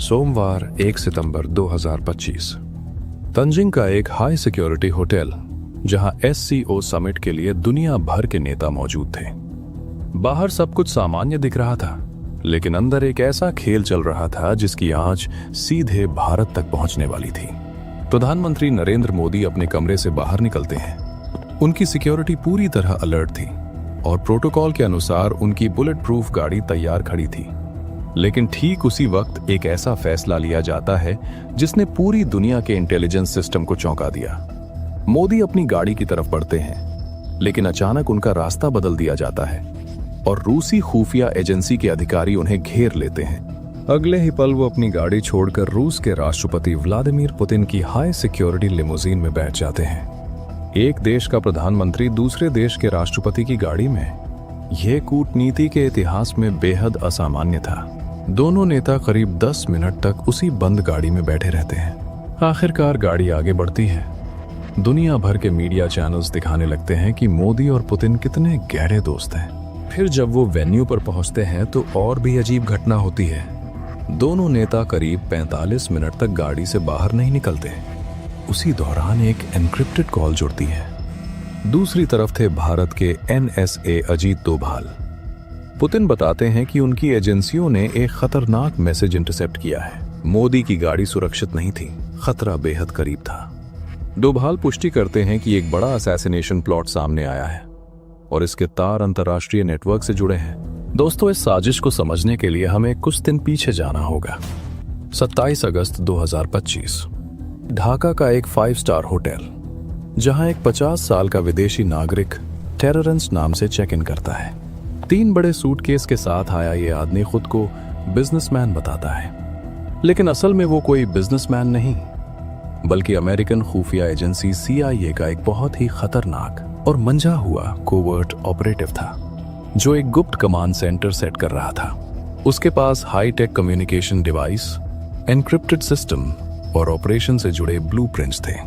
सोमवार 1 सितंबर 2025। तंजिंग का एक हाई सिक्योरिटी होटल, जहां SCO समिट के लिए दुनिया भर के नेता मौजूद थे। बाहर सब कुछ सामान्य दिख रहा था, लेकिन अंदर एक ऐसा खेल चल रहा था जिसकी आंच सीधे भारत तक पहुंचने वाली थी। प्रधानमंत्री नरेंद्र मोदी अपने कमरे से बाहर निकलते हैं। उनकी सिक्योरिटी पूरी तरह अलर्ट थी और प्रोटोकॉल के अनुसार उनकी बुलेट प्रूफ गाड़ी तैयार खड़ी थी। लेकिन ठीक उसी वक्त एक ऐसा फैसला लिया जाता है जिसने पूरी दुनिया के इंटेलिजेंस सिस्टम को चौंका दिया। मोदी अपनी गाड़ी की तरफ बढ़ते हैं, लेकिन अचानक उनका रास्ता बदल दिया जाता है और रूसी खुफिया एजेंसी के अधिकारी उन्हें घेर लेते हैं। अगले ही पल वो अपनी गाड़ी छोड़कर रूस के राष्ट्रपति व्लादिमीर पुतिन की हाई सिक्योरिटी लिमोजीन में बैठ जाते हैं। एक देश का प्रधानमंत्री दूसरे देश के राष्ट्रपति की गाड़ी में, यह कूटनीति के इतिहास में बेहद असामान्य था। दोनों नेता करीब 10 मिनट तक उसी बंद गाड़ी में बैठे रहते हैं। आखिरकार गाड़ी आगे बढ़ती है। दुनिया भर के मीडिया चैनल्स दिखाने लगते हैं कि मोदी और पुतिन कितने गहरे दोस्त हैं। फिर जब वो वेन्यू पर पहुंचते हैं तो और भी अजीब घटना होती है। दोनों नेता करीब 45 मिनट तक गाड़ी से बाहर नहीं निकलते। उसी दौरान एक एन्क्रिप्टेड कॉल जुड़ती है। दूसरी तरफ थे भारत के NSA अजीत डोभाल। पुतिन बताते हैं कि उनकी एजेंसियों ने एक खतरनाक मैसेज इंटरसेप्ट किया है। मोदी की गाड़ी सुरक्षित नहीं थी, खतरा बेहद करीब था। डोभाल पुष्टि करते हैं कि एक बड़ा असैसिनेशन प्लॉट सामने आया है और इसके तार अंतर्राष्ट्रीय नेटवर्क से जुड़े हैं। दोस्तों, इस साजिश को समझने के लिए हमें कुछ दिन पीछे जाना होगा। 27 अगस्त 2025, ढाका का एक 5 स्टार होटल, जहां एक 50 साल का विदेशी नागरिक टेररेंस नाम से चेक इन करता है। 3 बड़े सूटकेस के साथ आया ये आदमी खुद को बिजनेसमैन बताता है, लेकिन असल में वो कोई बिजनेसमैन नहीं, बल्कि अमेरिकन खुफिया एजेंसी CIA का एक बहुत ही खतरनाक और मंझा हुआ कोवर्ट ऑपरेटिव था, जो एक गुप्त कमांड सेंटर सेट कर रहा था। उसके पास high tech communication device, encrypted system और ऑपरेशन से जुड़े ब्लूप्रिंट्स थे।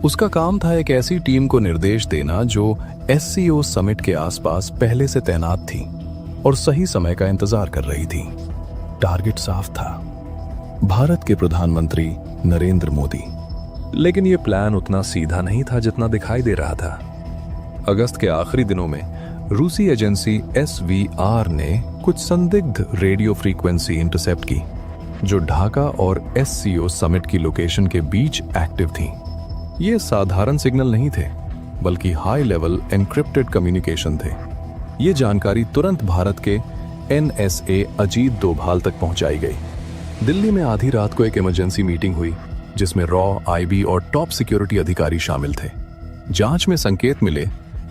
उसका काम था एक ऐसी टीम को निर्देश देना जो SCO समिट के आसपास पहले से तैनात थी और सही समय का इंतजार कर रही थी। टारगेट साफ था, भारत के प्रधानमंत्री नरेंद्र मोदी। लेकिन यह प्लान उतना सीधा नहीं था जितना दिखाई दे रहा था। अगस्त के आखिरी दिनों में रूसी एजेंसी SVR ने कुछ संदिग्ध रेडियो फ्रीक्वेंसी इंटरसेप्ट की, जो ढाका और SCO समिट की लोकेशन के बीच एक्टिव थी। ये साधारण सिग्नल नहीं थे, बल्कि हाई लेवल एन्क्रिप्टेड कम्युनिकेशन थे। ये जानकारी तुरंत भारत के NSA अजीत डोभाल तक पहुंचाई गई। दिल्ली में आधी रात को एक इमरजेंसी मीटिंग हुई, जिसमें रॉ, IB और टॉप सिक्योरिटी अधिकारी शामिल थे। जांच में संकेत मिले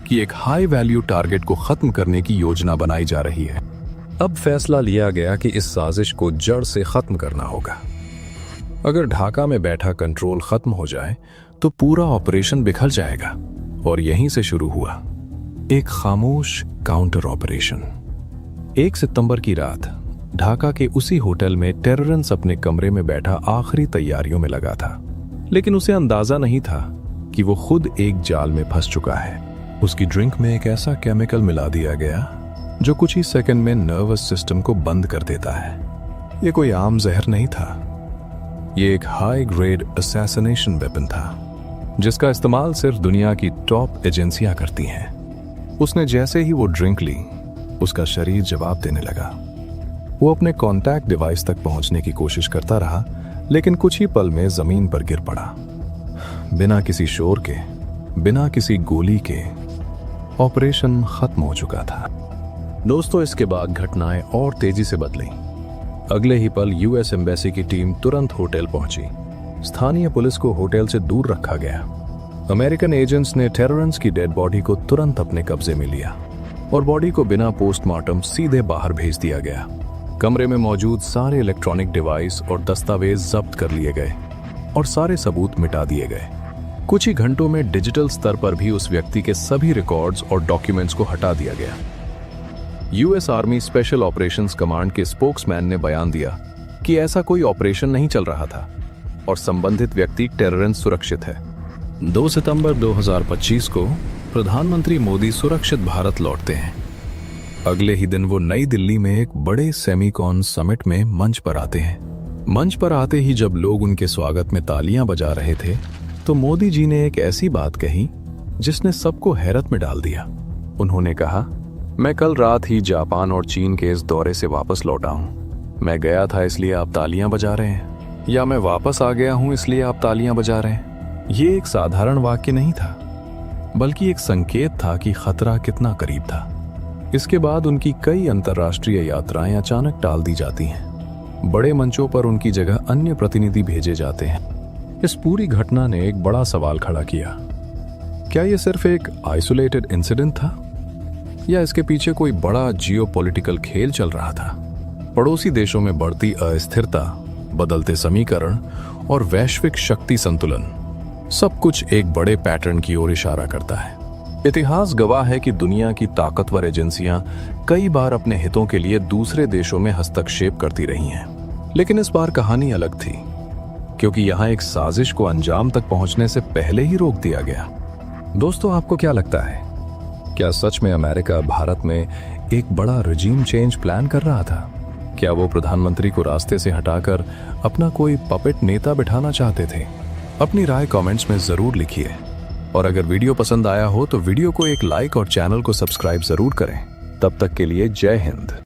कि एक हाई वैल्यू टारगेट को खत्म करने की योजना बनाई जा रही है। अब फैसला लिया गया कि इस साजिश को जड़ से खत्म करना होगा। अगर ढाका में बैठा कंट्रोल खत्म हो जाए तो पूरा ऑपरेशन बिखर जाएगा, और यहीं से शुरू हुआ एक खामोश काउंटर ऑपरेशन। 1 सितंबर की रात ढाका के उसी होटल में टेररेंस अपने कमरे में बैठा आखिरी तैयारियों में लगा था, लेकिन उसे अंदाजा नहीं था कि वो खुद एक जाल में फंस चुका है। उसकी ड्रिंक में एक ऐसा केमिकल मिला दिया गया जो कुछ ही सेकंड में नर्वस सिस्टम को बंद कर देता है। ये कोई आम जहर नहीं था, ये एक हाई ग्रेड असैसिनेशन वेपन था, जिसका इस्तेमाल सिर्फ दुनिया की टॉप एजेंसियां करती हैं। उसने जैसे ही वो ड्रिंक ली, उसका शरीर जवाब देने लगा। वो अपने कॉन्टैक्ट डिवाइस तक पहुंचने की कोशिश करता रहा, लेकिन कुछ ही पल में जमीन पर गिर पड़ा। बिना किसी शोर के, बिना किसी गोली के, ऑपरेशन खत्म हो चुका था। दोस्तों, इसके बाद घटनाएं और तेजी से बदली। अगले ही पल US एम्बेसी की टीम तुरंत होटल पहुंची। स्थानीय पुलिस को होटल से दूर रखा गया। अमेरिकन एजेंट्स ने टेररेंस की डेड बॉडी को तुरंत अपने कब्जे में लिया और बॉडी को बिना पोस्टमार्टम सीधे बाहर भेज दिया गया। कमरे में मौजूद सारे इलेक्ट्रॉनिक डिवाइस और दस्तावेज जब्त कर लिए गए और सारे सबूत मिटा दिए गए। कुछ ही घंटों में डिजिटल स्तर पर भी उस व्यक्ति के सभी रिकॉर्ड्स और डॉक्यूमेंट्स को हटा दिया गया। US army special operations command के स्पोक्समैन ने बयान दिया कि ऐसा कोई ऑपरेशन नहीं चल रहा था और संबंधित व्यक्ति टेररेंस सुरक्षित है। 2 सितंबर 2025 को प्रधानमंत्री मोदी सुरक्षित भारत लौटते हैं। अगले ही दिन वो नई दिल्ली में एक बड़े सेमीकॉन समिट में मंच पर आते हैं। मंच पर आते ही जब लोग उनके स्वागत में तालियां बजा रहे थे तो मोदी जी ने एक ऐसी बात कही जिसने सबको हैरत में डाल दिया। उन्होंने कहा, मैं कल रात ही जापान और चीन के इस दौरे से वापस लौटा हूं। मैं गया था इसलिए आप तालियां बजा रहे हैं, या मैं वापस आ गया हूं इसलिए आप तालियां बजा रहे हैं। ये एक साधारण वाक्य नहीं था, बल्कि एक संकेत था कि खतरा कितना करीब था। इसके बाद उनकी कई अंतर्राष्ट्रीय यात्राएं अचानक टाल दी जाती हैं। बड़े मंचों पर उनकी जगह अन्य प्रतिनिधि भेजे जाते हैं। इस पूरी घटना ने एक बड़ा सवाल खड़ा किया। क्या यह सिर्फ एक आइसोलेटेड इंसिडेंट था, या इसके पीछे कोई बड़ा जियोपॉलिटिकल खेल चल रहा था? पड़ोसी देशों में बढ़ती अस्थिरता, बदलते समीकरण और वैश्विक शक्ति संतुलन, सब कुछ एक बड़े पैटर्न की ओर इशारा करता है। इतिहास गवाह है कि दुनिया की ताकतवर एजेंसियां कई बार अपने हितों के लिए दूसरे देशों में हस्तक्षेप करती रही हैं। लेकिन इस बार कहानी अलग थी, क्योंकि यहां एक साजिश को अंजाम तक पहुंचने से पहले ही रोक दिया गया। दोस्तों, आपको क्या लगता है? क्या सच में अमेरिका भारत में एक बड़ा रिजीम चेंज प्लान कर रहा था? क्या वो प्रधानमंत्री को रास्ते से हटाकर अपना कोई पपेट नेता बिठाना चाहते थे? अपनी राय कमेंट्स में जरूर लिखिए, और अगर वीडियो पसंद आया हो तो वीडियो को एक लाइक और चैनल को सब्सक्राइब जरूर करें। तब तक के लिए जय हिंद।